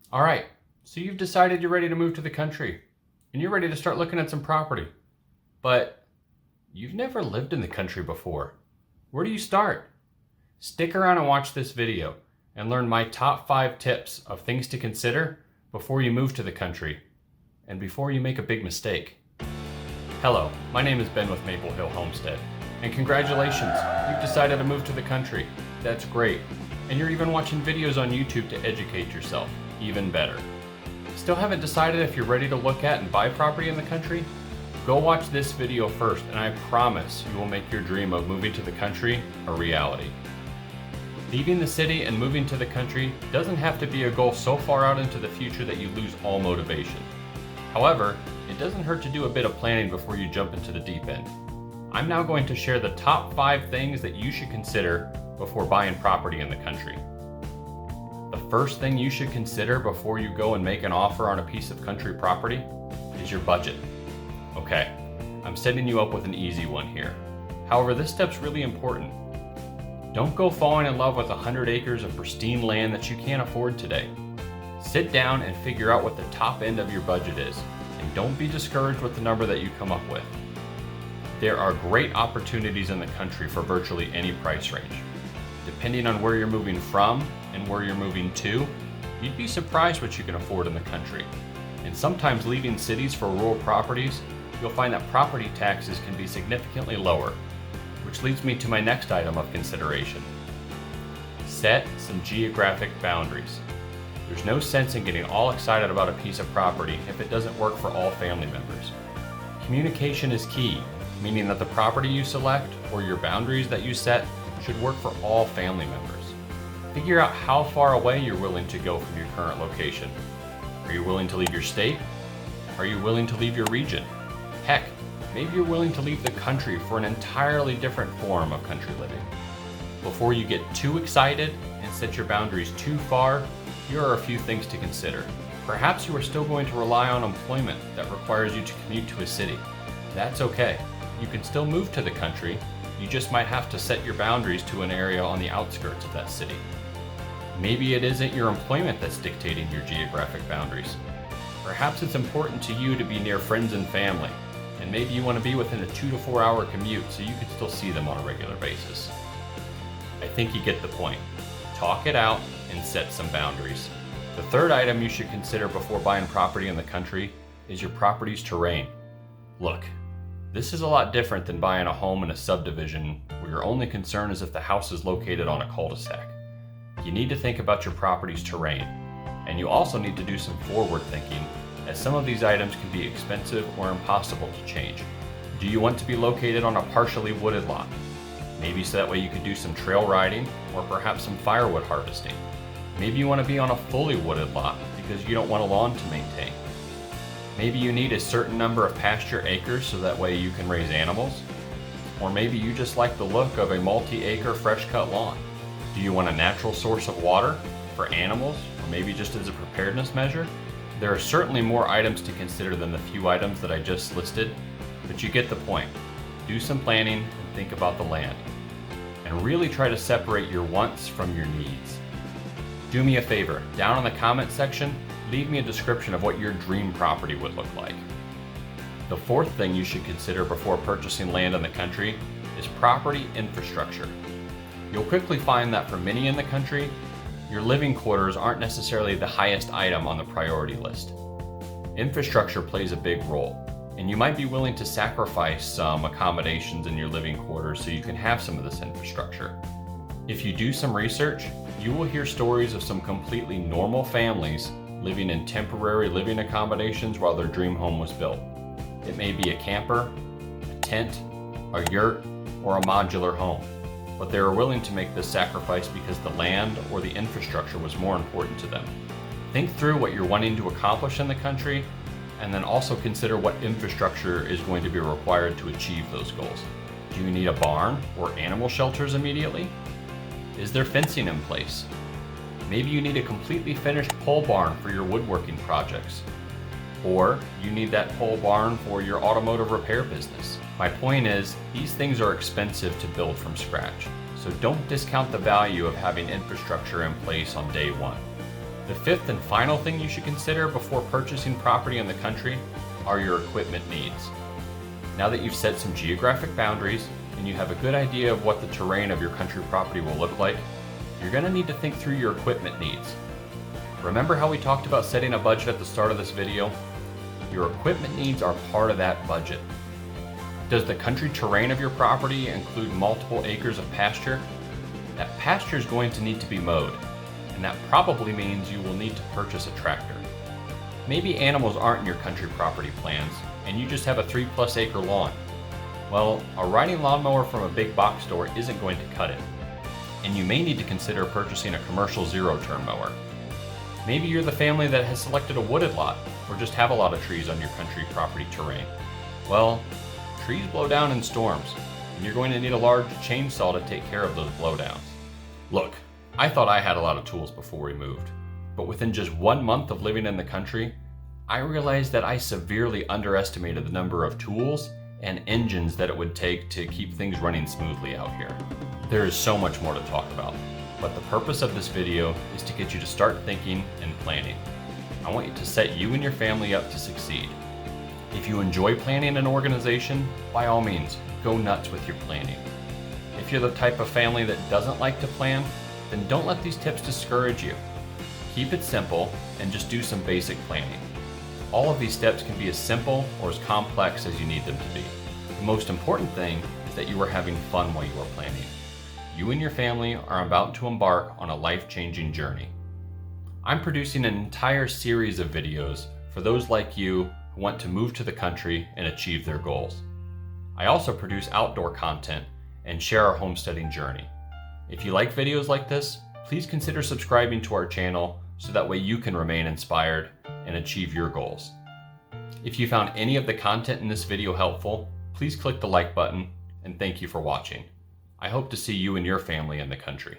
All right, so you've decided you're ready to move to the country and you're ready to start looking at some property, but you've never lived in the country before. Where do you start? Stick around and watch this video and learn my top 5 tips of things to consider before you move to the country and before you make a big mistake. Hello, my name is Ben with Maple Hill Homestead, and congratulations, you've decided to move to the country. That's great. And you're even watching videos on YouTube to educate yourself. Even better. Still haven't decided if you're ready to look at and buy property in the country? Go watch this video first, and I promise you will make your dream of moving to the country a reality. Leaving the city and moving to the country doesn't have to be a goal so far out into the future that you lose all motivation. However, it doesn't hurt to do a bit of planning before you jump into the deep end. I'm now going to share the top 5 things that you should consider before buying property in the country. The first thing you should consider before you go and make an offer on a piece of country property is your budget. Okay, I'm setting you up with an easy one here. However, this step's really important. Don't go falling in love with 100 acres of pristine land that you can't afford today. Sit down and figure out what the top end of your budget is, and don't be discouraged with the number that you come up with. There are great opportunities in the country for virtually any price range. Depending on where you're moving from and where you're moving to, you'd be surprised what you can afford in the country. And sometimes leaving cities for rural properties, you'll find that property taxes can be significantly lower, which leads me to my next item of consideration. Set some geographic boundaries. There's no sense in getting all excited about a piece of property if it doesn't work for all family members. Communication is key, meaning that the property you select or your boundaries that you set should work for all family members. Figure out how far away you're willing to go from your current location. Are you willing to leave your state? Are you willing to leave your region? Heck, maybe you're willing to leave the country for an entirely different form of country living. Before you get too excited and set your boundaries too far, here are a few things to consider. Perhaps you are still going to rely on employment that requires you to commute to a city. That's okay. You can still move to the country. You just might have to set your boundaries to an area on the outskirts of that city. Maybe it isn't your employment that's dictating your geographic boundaries. Perhaps it's important to you to be near friends and family, and maybe you want to be within a 2 to 4 hour commute so you can still see them on a regular basis. I think you get the point. Talk it out and set some boundaries. The third item you should consider before buying property in the country is your property's terrain. Look, this is a lot different than buying a home in a subdivision where your only concern is if the house is located on a cul-de-sac. You need to think about your property's terrain, and you also need to do some forward thinking, as some of these items can be expensive or impossible to change. Do you want to be located on a partially wooded lot? Maybe so that way you could do some trail riding or perhaps some firewood harvesting. Maybe you want to be on a fully wooded lot because you don't want a lawn to maintain. Maybe you need a certain number of pasture acres so that way you can raise animals. Or maybe you just like the look of a multi-acre fresh-cut lawn. Do you want a natural source of water for animals, or maybe just as a preparedness measure? There are certainly more items to consider than the few items that I just listed, but you get the point. Do some planning and think about the land. And really try to separate your wants from your needs. Do me a favor, down in the comment section, leave me a description of what your dream property would look like. The fourth thing you should consider before purchasing land in the country is property infrastructure. You'll quickly find that for many in the country, your living quarters aren't necessarily the highest item on the priority list. Infrastructure plays a big role, and you might be willing to sacrifice some accommodations in your living quarters so you can have some of this infrastructure. If you do some research, you will hear stories of some completely normal families living in temporary living accommodations while their dream home was built. It may be a camper, a tent, a yurt, or a modular home, but they were willing to make this sacrifice because the land or the infrastructure was more important to them. Think through what you're wanting to accomplish in the country, and then also consider what infrastructure is going to be required to achieve those goals. Do you need a barn or animal shelters immediately? Is there fencing in place? Maybe you need a completely finished pole barn for your woodworking projects. Or you need that pole barn for your automotive repair business. My point is, these things are expensive to build from scratch, so don't discount the value of having infrastructure in place on day one. The fifth and final thing you should consider before purchasing property in the country are your equipment needs. Now that you've set some geographic boundaries and you have a good idea of what the terrain of your country property will look like, you're going to need to think through your equipment needs. Remember how we talked about setting a budget at the start of this video? Your equipment needs are part of that budget. Does the country terrain of your property include multiple acres of pasture? That pasture is going to need to be mowed, and that probably means you will need to purchase a tractor. Maybe animals aren't in your country property plans, and you just have a 3+ acre lawn. Well, a riding lawnmower from a big box store isn't going to cut it, and you may need to consider purchasing a commercial zero-turn mower. Maybe you're the family that has selected a wooded lot, or just have a lot of trees on your country property terrain. Well, trees blow down in storms, and you're going to need a large chainsaw to take care of those blowdowns. Look, I thought I had a lot of tools before we moved, but within just 1 month of living in the country, I realized that I severely underestimated the number of tools and engines that it would take to keep things running smoothly out here. There is so much more to talk about, but the purpose of this video is to get you to start thinking and planning. I want you to set you and your family up to succeed. If you enjoy planning and organization, by all means, go nuts with your planning. If you're the type of family that doesn't like to plan, then don't let these tips discourage you. Keep it simple and just do some basic planning. All of these steps can be as simple or as complex as you need them to be. The most important thing is that you are having fun while you are planning. You and your family are about to embark on a life-changing journey. I'm producing an entire series of videos for those like you who want to move to the country and achieve their goals. I also produce outdoor content and share our homesteading journey. If you like videos like this, please consider subscribing to our channel so that way you can remain inspired and achieve your goals. If you found any of the content in this video helpful, please click the like button, and thank you for watching. I hope to see you and your family in the country.